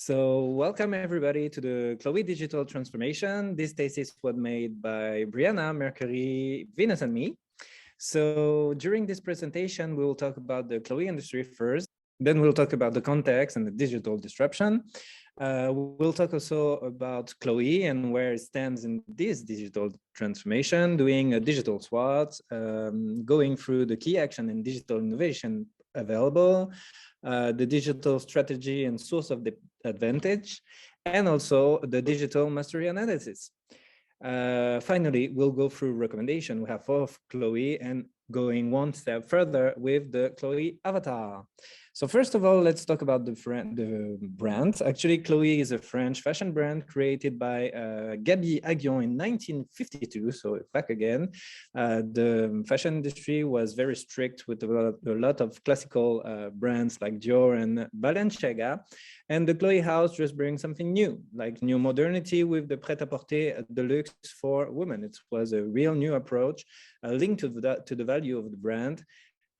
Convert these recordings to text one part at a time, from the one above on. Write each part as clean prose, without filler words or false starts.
So welcome everybody to the Chloe Digital Transformation. This thesis was made by Brianna, Mercury, Venus, and me. So during this presentation, we will talk about the Chloe industry first. Then we'll talk about the context and the digital disruption. We'll talk also about Chloe and where it stands in this digital transformation, doing a digital SWOT, going through the key action in digital innovation available, the digital strategy and source of the advantage, and also the digital mastery analysis. Finally, we'll go through recommendation we have for Chloe and going one step further with the Chloe avatar. So first of all, let's talk about the brand. Actually, Chloe is a French fashion brand created by Gaby Aguillon in 1952, so back again. The fashion industry was very strict with a lot of classical brands like Dior and Balenciaga. And the Chloe house just brings something new, like new modernity with the prêt-à-porter de luxe for women. It was a real new approach linked to the value of the brand.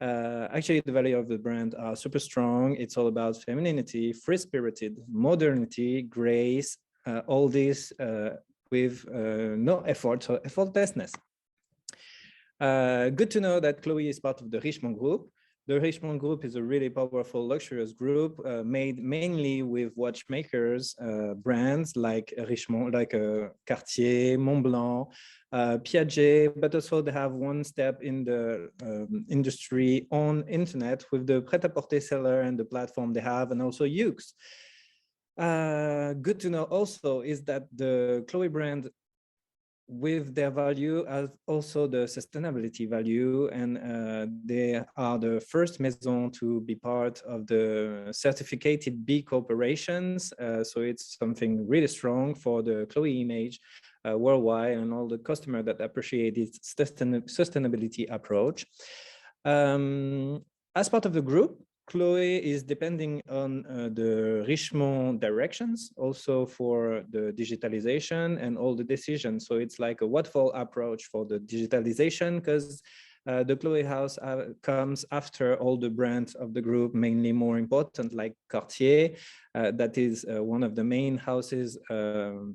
Actually, the value of the brand are super strong. It's all about femininity, free-spirited, modernity, grace, all this with no effort, so effortlessness. Good to know that Chloe is part of the Richemont Group. The Richemont Group is a really powerful, luxurious group made mainly with watchmakers, brands like Richemont, like Cartier, Montblanc, Piaget, but also they have one step in the industry on internet with the prêt-à-porter seller and the platform they have, and also Yoox. Good to know also is that the Chloe brand with their value as also the sustainability value, and they are the first maison to be part of the certificated B corporations. So it's something really strong for the Chloe image worldwide and all the customers that appreciate its sustainability approach. As part of the group, Chloe is depending on the Richemont directions, also for the digitalization and all the decisions. So it's like a waterfall approach for the digitalization, because the Chloe house comes after all the brands of the group, mainly more important, like Cartier, that is one of the main houses of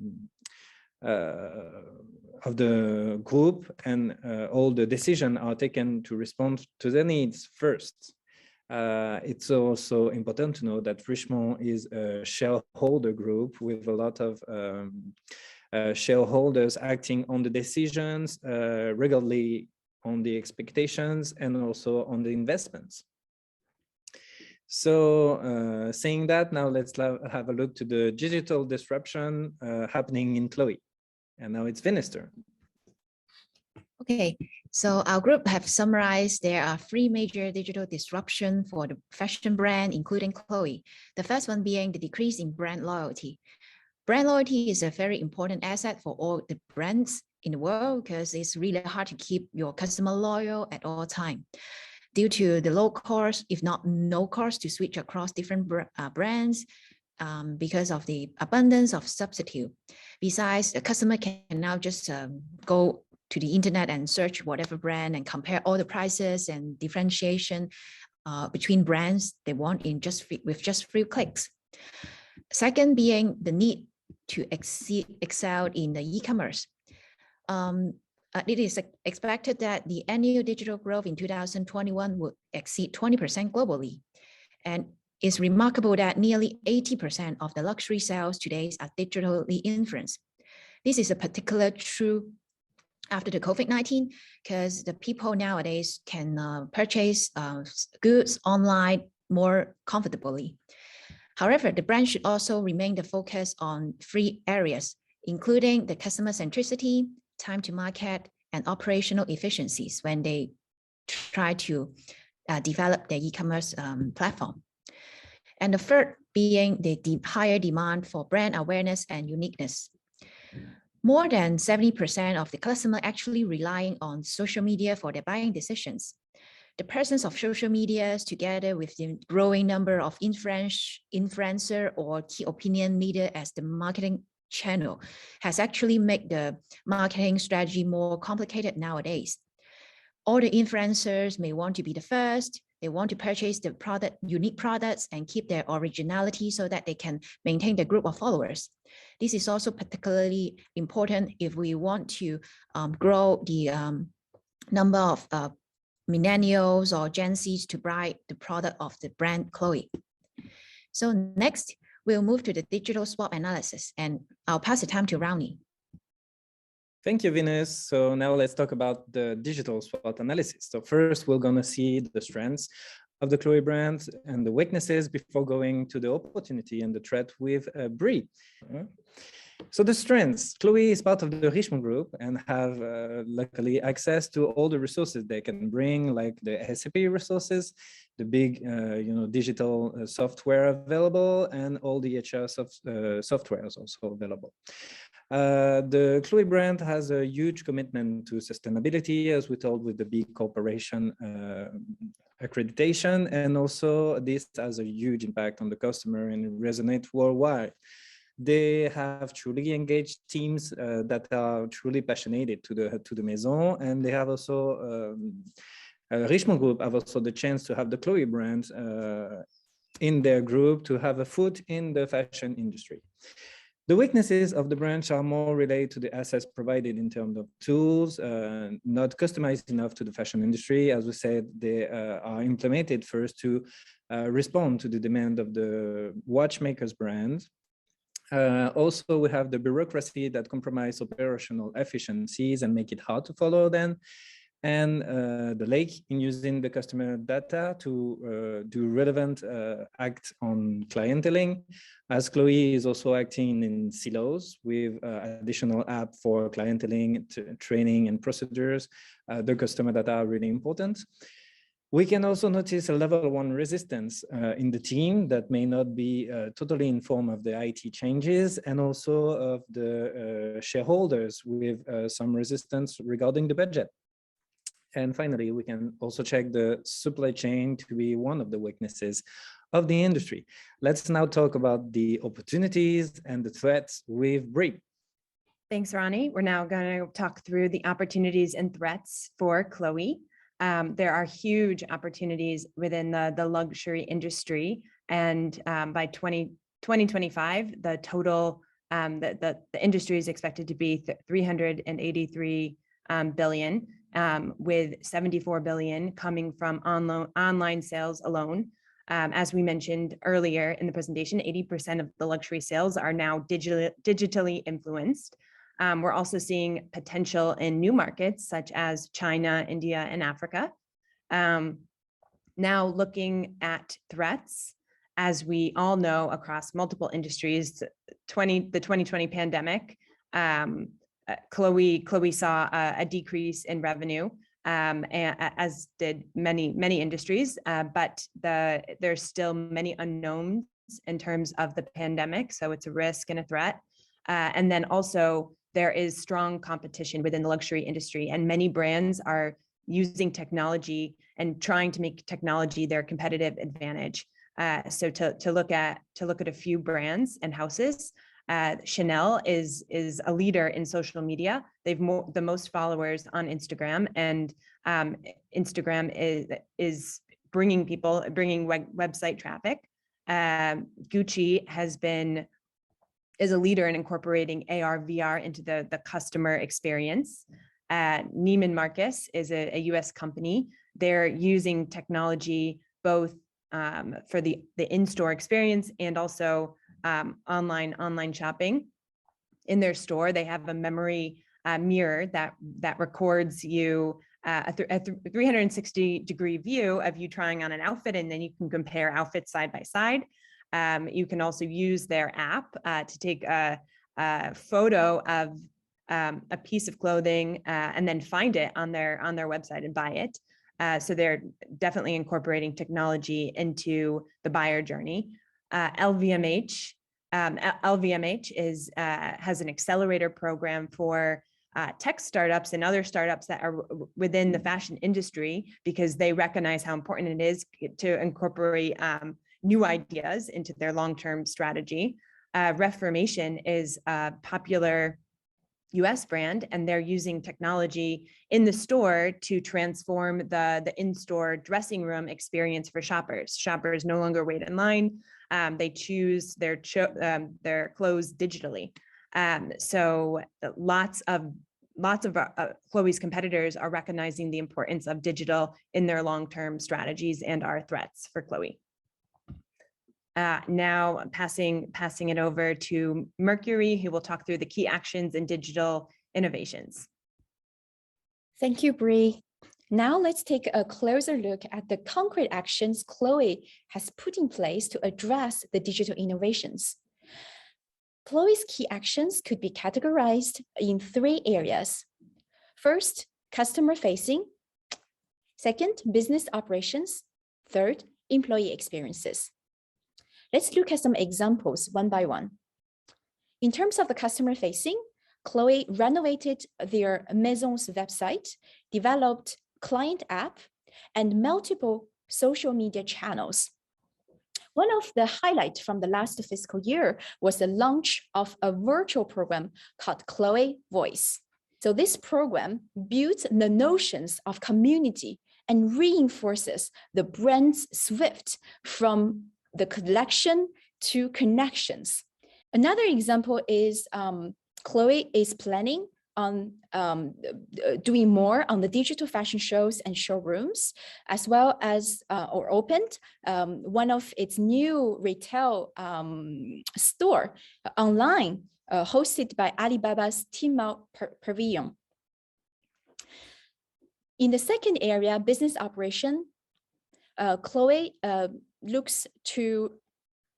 the group, and all the decisions are taken to respond to their needs first. It's also important to know that Richemont is a shareholder group with a lot of shareholders acting on the decisions, regularly on the expectations, and also on the investments. So saying that, now let's have a look to the digital disruption happening in Chloe. And now it's Venus' turn. Okay, so our group have summarized there are 3 major digital disruptions for the fashion brand, including Chloe. The first one being the decrease in brand loyalty. Brand loyalty is a very important asset for all the brands in the world, because it's really hard to keep your customer loyal at all times. Due to the low cost, if not no cost, to switch across different brands, because of the abundance of substitute. Besides, the customer can now just go to the internet and search whatever brand and compare all the prices and differentiation between brands they want with just 3 clicks. Second being the need to excel in the e-commerce. It is expected that the annual digital growth in 2021 will exceed 20% globally. And it's remarkable that nearly 80% of the luxury sales today are digitally influenced. This is a particular true after the COVID-19, because the people nowadays can purchase goods online more comfortably. However, the brand should also remain the focus on 3 areas, including the customer centricity, time to market, and operational efficiencies when they try to develop their e-commerce platform. And the third being the higher demand for brand awareness and uniqueness. More than 70% of the customer actually relying on social media for their buying decisions. The presence of social media together with the growing number of influencer or key opinion leader as the marketing channel has actually made the marketing strategy more complicated nowadays. All the influencers may want to be the first, They want to purchase the unique products and keep their originality so that they can maintain their group of followers. This is also particularly important if we want to grow the number of millennials or Gen Zs to buy the product of the brand Chloe. So next, we'll move to the digital SWOT analysis, and I'll pass the time to Raoni. Thank you, Venus. So now let's talk about the digital SWOT analysis. So first, we're going to see the strengths of the Chloe brand and the weaknesses before going to the opportunity and the threat with Brie. So the strengths, Chloe is part of the Richemont group and have luckily access to all the resources they can bring, like the SAP resources, the big digital software available, and all the HR software is also available. The Chloe brand has a huge commitment to sustainability, as we told, with the big corporation accreditation, and also this has a huge impact on the customer and resonates worldwide. They have truly engaged teams that are truly passionate to the maison, and they have also Richemont Group have also the chance to have the Chloe brand in their group to have a foot in the fashion industry. The weaknesses of the branch are more related to the assets provided in terms of tools, not customized enough to the fashion industry. As we said, they are implemented first to respond to the demand of the watchmakers brand. Also, we have the bureaucracy that compromise operational efficiencies and make it hard to follow them. And the lack in using the customer data to do relevant act on clienteling, as Chloe is also acting in silos with additional app for clienteling, training and procedures. The customer data are really important. We can also notice a level 1 resistance in the team that may not be totally informed of the IT changes, and also of the shareholders with some resistance regarding the budget. And finally, we can also check the supply chain to be one of the weaknesses of the industry. Let's now talk about the opportunities and the threats with Brie. Thanks, Raoni. We're now going to talk through the opportunities and threats for Chloe. There are huge opportunities within the luxury industry, and by 2025, the total the industry is expected to be 383 billion. With 74 billion coming from online sales alone. As we mentioned earlier in the presentation, 80% of the luxury sales are now digitally influenced. We're also seeing potential in new markets such as China, India, and Africa. Now looking at threats, as we all know across multiple industries, the 2020 pandemic, Chloe saw a decrease in revenue, as did many industries, but there's still many unknowns in terms of the pandemic, so it's a risk and a threat. And then also there is strong competition within the luxury industry, and many brands are using technology and trying to make technology their competitive advantage. So to look at a few brands and houses. Chanel is a leader in social media. They've the most followers on Instagram, and Instagram is bringing website traffic. Gucci is a leader in incorporating AR, VR into the customer experience. Neiman Marcus is a US company. They're using technology both for the in-store experience and also online shopping. In their store, they have a memory mirror that records you a 360-degree view of you trying on an outfit, and then you can compare outfits side by side. You can also use their app to take a photo of a piece of clothing and then find it on their website and buy it. So they're definitely incorporating technology into the buyer journey. LVMH has an accelerator program for tech startups and other startups that are within the fashion industry, because they recognize how important it is to incorporate new ideas into their long-term strategy. Reformation is a popular US brand, and they're using technology in the store to transform the in-store dressing room experience for shoppers. Shoppers no longer wait in line. They choose their clothes digitally. So lots of Chloe's competitors are recognizing the importance of digital in their long-term strategies and are threats for Chloe. Now passing it over to Mercury, who will talk through the key actions in digital innovations. Thank you, Bri. Now let's take a closer look at the concrete actions Chloe has put in place to address the digital innovations. Chloe's key actions could be categorized in 3 areas. First, customer facing. Second, business operations. Third, employee experiences. Let's look at some examples one by one. In terms of the customer facing, Chloe renovated their Maison's website, developed client app, and multiple social media channels. One of the highlights from the last fiscal year was the launch of a virtual program called Chloe Voice. So this program builds the notions of community and reinforces the brand's shift from the collection to connections. Another example is Chloe is planning on doing more on the digital fashion shows and showrooms, as well as or opened one of its new retail store online hosted by Alibaba's Tmall Pavilion. In the second area, business operation, Chloe looks to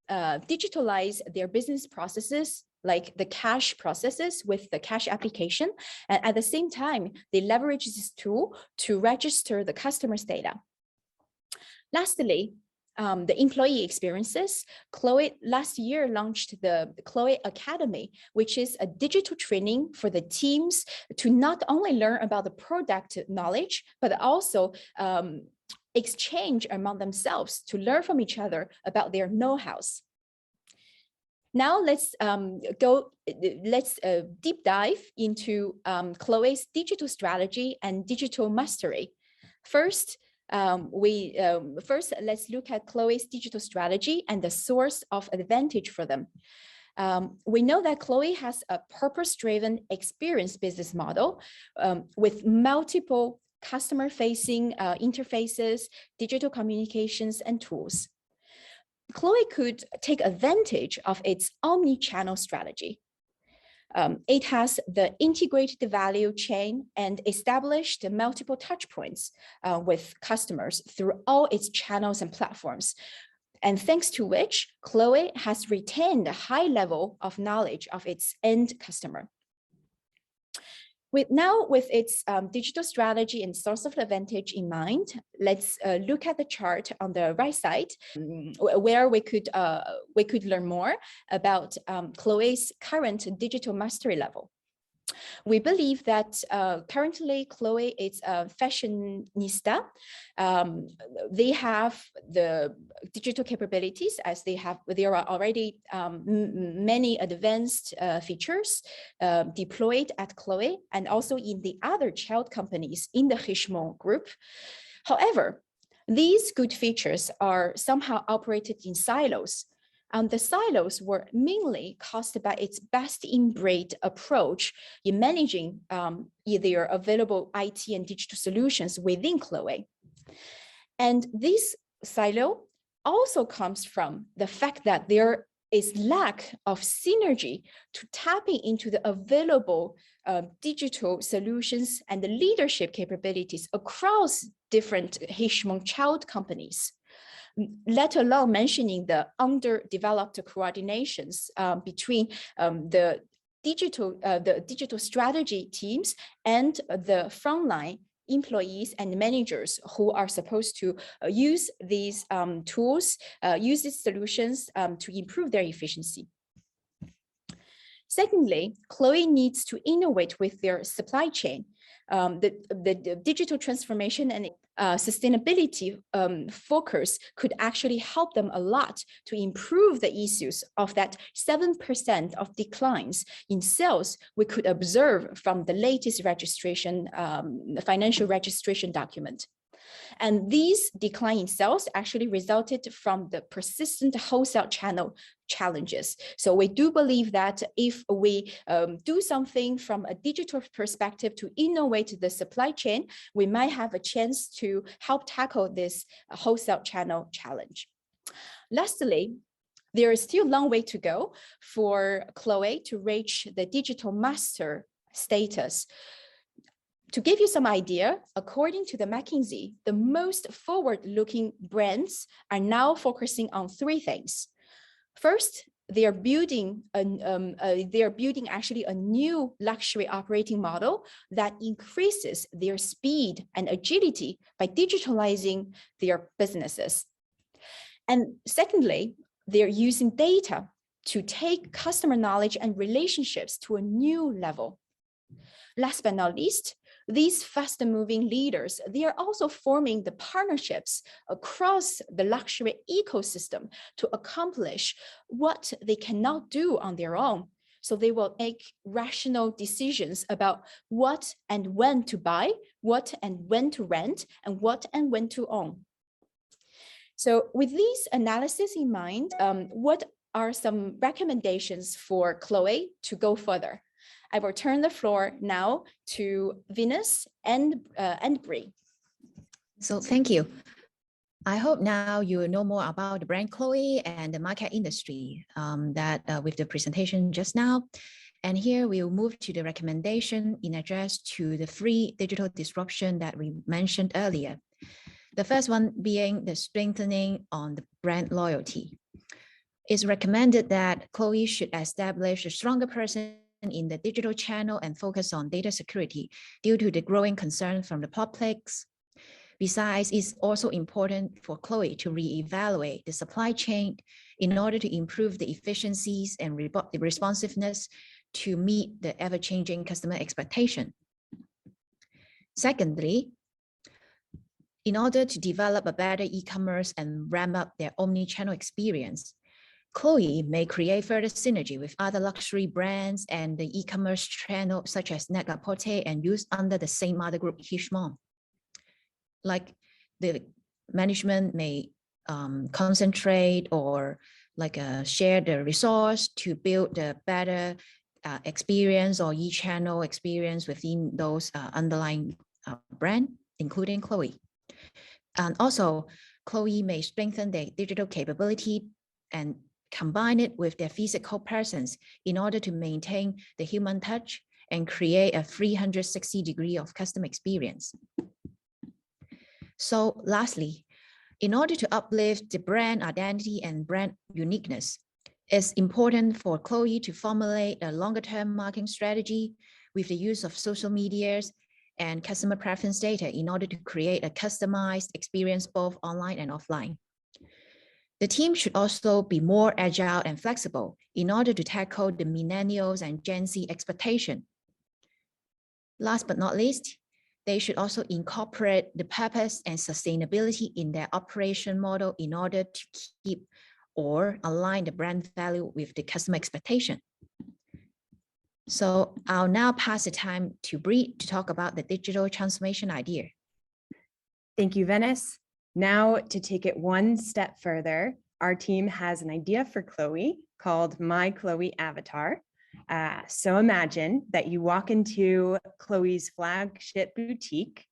digitalize their business processes, like the cash processes with the cash application. And at the same time, they leverage this tool to register the customer's data. Lastly, the employee experiences. Chloe last year launched the Chloe Academy, which is a digital training for the teams to not only learn about the product knowledge, but also exchange among themselves to learn from each other about their know-hows. Now let's deep dive into Chloe's digital strategy and digital mastery. First, let's look at Chloe's digital strategy and the source of advantage for them. We know that Chloe has a purpose-driven experience business model with multiple customer-facing interfaces, digital communications, and tools. Chloe could take advantage of its omni-channel strategy. It has the integrated value chain and established multiple touch points with customers through all its channels and platforms. And thanks to which, Chloe has retained a high level of knowledge of its end customer. With its digital strategy and source of advantage in mind, let's look at the chart on the right side, where we could learn more about Chloe's current digital mastery level. We believe that currently Chloe is a fashionista. They have the digital capabilities as there are already many advanced features deployed at Chloe and also in the other child companies in the Richemont group. However, these good features are somehow operated in silos. The silos were mainly caused by its best-in-breed approach in managing their available IT and digital solutions within Chloe. And this silo also comes from the fact that there is lack of synergy to tapping into the available digital solutions and the leadership capabilities across different Richemont child companies, let alone mentioning the underdeveloped coordinations between the digital strategy teams and the frontline employees and managers who are supposed to use these tools, use these solutions to improve their efficiency. Secondly, Chloe needs to innovate with their supply chain. The digital transformation and sustainability focus could actually help them a lot to improve the issues of that 7% of declines in sales we could observe from the latest registration, financial registration document. And these decline in sales actually resulted from the persistent wholesale channel challenges. So we do believe that if we do something from a digital perspective to innovate the supply chain, we might have a chance to help tackle this wholesale channel challenge. Lastly, there is still a long way to go for Chloe to reach the digital master status. To give you some idea, according to the McKinsey, the most forward-looking brands are now focusing on three things. First, they are building actually a new luxury operating model that increases their speed and agility by digitalizing their businesses. And secondly, they're using data to take customer knowledge and relationships to a new level. Last but not least, these fast-moving leaders, they are also forming the partnerships across the luxury ecosystem to accomplish what they cannot do on their own. So they will make rational decisions about what and when to buy, what and when to rent, and what and when to own. So with these analysis in mind, what are some recommendations for Chloe to go further? I will turn the floor now to Venus and Bri. So thank you. I hope now you know more about the brand Chloe and the market industry with the presentation just now. And here we'll move to the recommendation in address to the three digital disruption that we mentioned earlier. The first one being the strengthening on the brand loyalty. It's recommended that Chloe should establish a stronger presence in the digital channel and focus on data security due to the growing concern from the publics. Besides, it's also important for Chloe to reevaluate the supply chain in order to improve the efficiencies and the responsiveness to meet the ever-changing customer expectation. Secondly, in order to develop a better e-commerce and ramp up their omni-channel experience, Chloe may create further synergy with other luxury brands and the e-commerce channel such as Net-a-Porter and used under the same mother group, Richemont. Like the management may concentrate or share the resource to build a better experience or e-channel experience within those underlying brand, including Chloe. And also, Chloe may strengthen their digital capability and combine it with their physical presence in order to maintain the human touch and create a 360-degree of customer experience. So lastly, in order to uplift the brand identity and brand uniqueness, it's important for Chloe to formulate a longer-term marketing strategy with the use of social medias and customer preference data in order to create a customized experience both online and offline. The team should also be more agile and flexible in order to tackle the millennials and Gen Z expectation. Last but not least, they should also incorporate the purpose and sustainability in their operation model in order to keep or align the brand value with the customer expectation. So I'll now pass the time to Bri to talk about the digital transformation idea. Thank you, Venus. Now, to take it one step further, our team has an idea for Chloe called My Chloe Avatar. So imagine that you walk into Chloe's flagship boutique.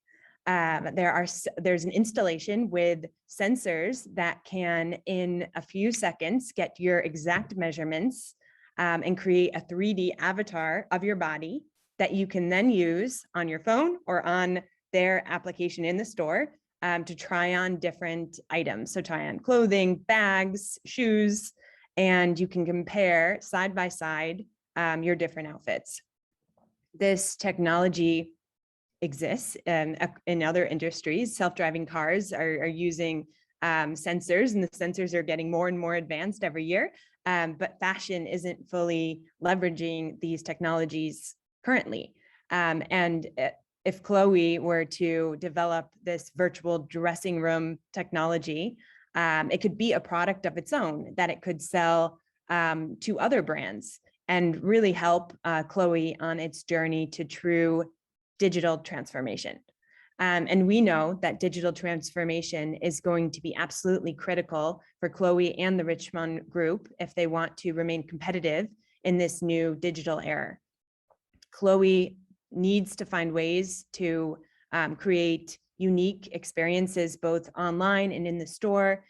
There's an installation with sensors that can, in a few seconds, get your exact measurements and create a 3D avatar of your body that you can then use on your phone or on their application in the store to try on different items. So try on clothing, bags, shoes, and you can compare side by side your different outfits. This technology exists in other industries. Self-driving cars are using sensors, and the sensors are getting more and more advanced every year. but fashion isn't fully leveraging these technologies currently. And if Chloe were to develop this virtual dressing room technology, it could be a product of its own that it could sell to other brands and really help Chloe on its journey to true digital transformation. And we know that digital transformation is going to be absolutely critical for Chloe and the Richmond Group if they want to remain competitive in this new digital era. Chloe needs to find ways to create unique experiences both online and in the store.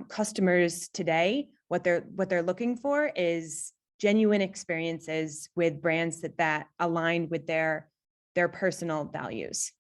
Customers today, what they're looking for is genuine experiences with brands that align with their personal values.